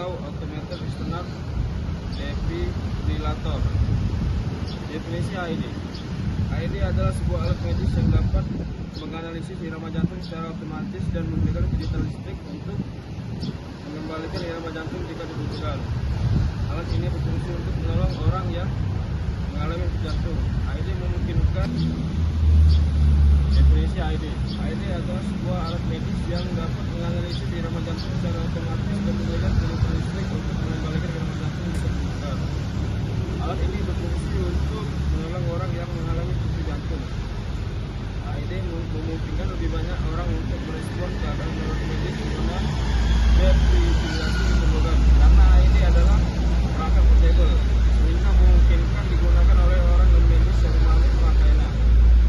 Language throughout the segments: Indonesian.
atau automated external defibrillator. Definisi AED. AED adalah sebuah alat medis yang dapat menganalisis irama jantung secara otomatis dan memberikan kejutan listrik untuk mengembalikan irama jantung jika dibutuhkan. Alat ini berfungsi untuk menolong orang yang mengalami henti jantung. AED memungkinkan. Definisi AED. AED adalah sebuah alat medis yang dapat menganalisis irama jantung secara otomatis dan memberikan kejutan listrik untuk mengembalikan irama jantung jika dibutuhkan. Alat ini berfungsi untuk menolong orang yang mengalami henti jantung. AED memungkinkan lebih banyak orang untuk merespon keadaan darurat medis di mana defibrilasi diperlukan. Karena AED adalah perangkat portable, sehingga memungkinkan digunakan oleh orang non-medis yang mengalami pemakaiannya.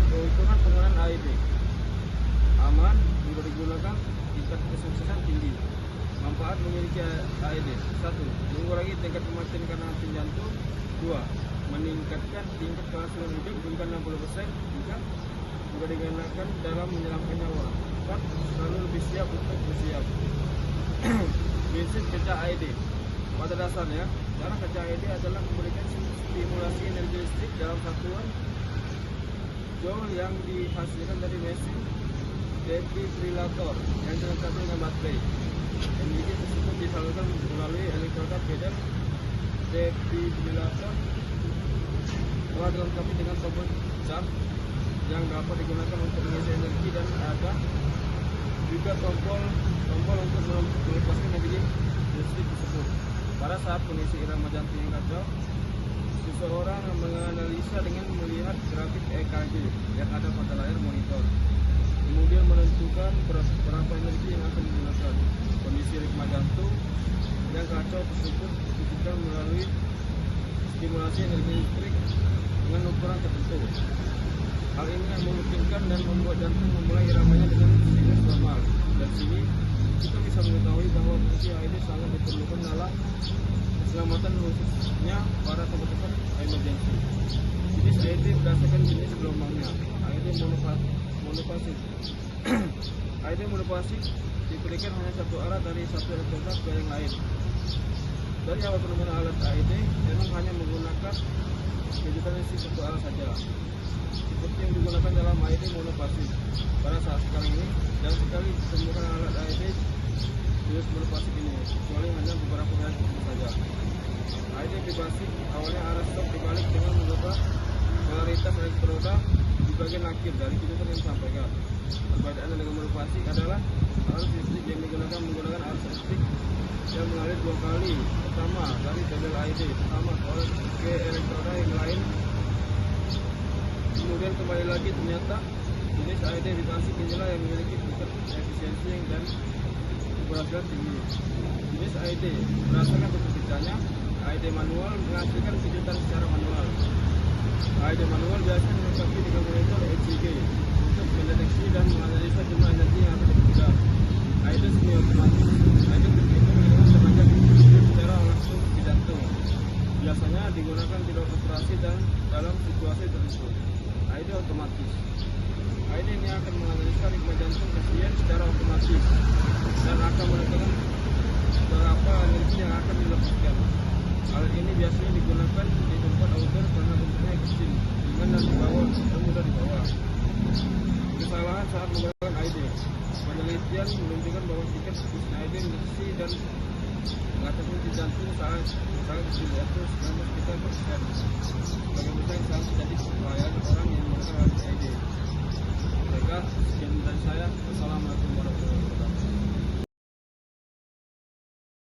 Keuntungan penggunaan AED: aman, mudah digunakan, tingkat kesuksesan tinggi. Manfaat memiliki AED: 1. Mengurangi tingkat kematian karena henti jantung. 2. Meningkatkan tingkat kelangsungan hidup hingga 60%. 3. Juga digunakan dalam menyelamatkan nyawa. 4. Selalu lebih siap untuk bersiap. Prinsip kerja AED. Pada dasarnya, cara kerja AED adalah memberikan stimulasi energi listrik dalam satuan joule yang dihasilkan dari mesin defibrillator yang dilengkapi dengan baterai. Energi tersebut disalurkan melalui elektroda pedal defibrillator telah dilengkapi dengan tombol jam yang dapat digunakan untuk mengisi energi, dan ada juga tombol untuk melepaskan energi listrik tersebut. Pada saat kondisi irama jantung yang kacau, seseorang menganalisa dengan melihat grafik EKG yang ada pada layar monitor, kemudian menentukan berapa energi yang akan digunakan. Kondisi ritme jantung yang kacau tersebut ditentukan melalui stimulasi energi listrik dengan ukuran tertentu. Hal ini yang memungkinkan dan membuat jantung memulai iramanya dengan siklus normal. Dari sini kita bisa mengetahui bahwa fungsi AED sangat diperlukan dalam keselamatan, khususnya para tempat-tempat emergency. Jenis AED berdasarkan jenis gelombangnya. AED monofasik. AED monofasik diberikan hanya satu arah dari satu elektroda ke yang lain. Dari awal penemuan alat AED memang hanya menggunakan kejutan listrik satu arah saja, seperti yang digunakan dalam AED monofasik. Pada saat sekarang ini dan sekali ditemukan alat AED jenis monofasik ini, kecuali hanya beberapa yang tertentu saja. AED bifasik awalnya arah stop dibalik dengan mengubah polaritas elektroda di bagian akhir dari kejutan yang disampaikan. Perbedaan dengan monofasik adalah arus listrik yang menggunakan arus listrik yang mengalir dua kali. Pertama dari pedal AED pertama ke elektroda yang lain, kemudian kembali lagi. Ternyata jenis AED bifasik inilah yang memiliki tingkat efisiensi dan keberhasilan tinggi. Jenis AED berdasarkan bentuk kerjanya. AED manual menghasilkan kejutan secara manual. AED manual biasanya dilengkapi dengan monitor ECG untuk mendeteksi dan menganalisa jumlah energi yang akan diberikan. AED semi otomatis. AED terhitung dengan tenaga distribusi secara langsung ke jantung. Biasanya digunakan di ruang operasi dan dalam situasi tertentu. AED otomatis. AED ini akan menganalisa ritme jantung pasien secara otomatis dan akan menentukan berapa energi yang akan dilepaskan. Alat ini biasanya digunakan di tempat outdoor karena bentuknya kecil, ringan dan mudah dibawa. Kesalahan saat menggunakan AED. Penelitian menunjukkan bahwa tingkat AED mendeteksi dan mengatasi henti jantung sangat kecil, yaitu 93%. Sebagian besar yang terjadi pada orang